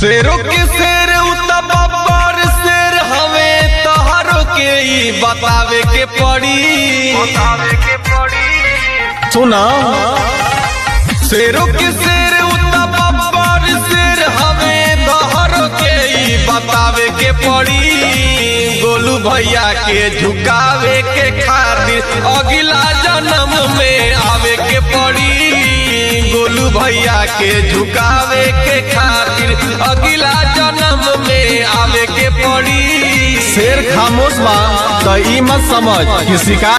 शेरों के शेर बब्बर शेर हवे तोहरो के ई बतावे के पड़ी। सुना शेरों के शेर बब्बर शेर हवे तोहरो के ई बतावे के पड़ी। गोलू भैया के झुकावे के खातिर अगला जन्म में आवे के पड़ी। गोलू भैया के झुकावे के खातिर अगला जन्म में आवे के पड़ी। शेर खामोश बा तो ई मत समझ किसी का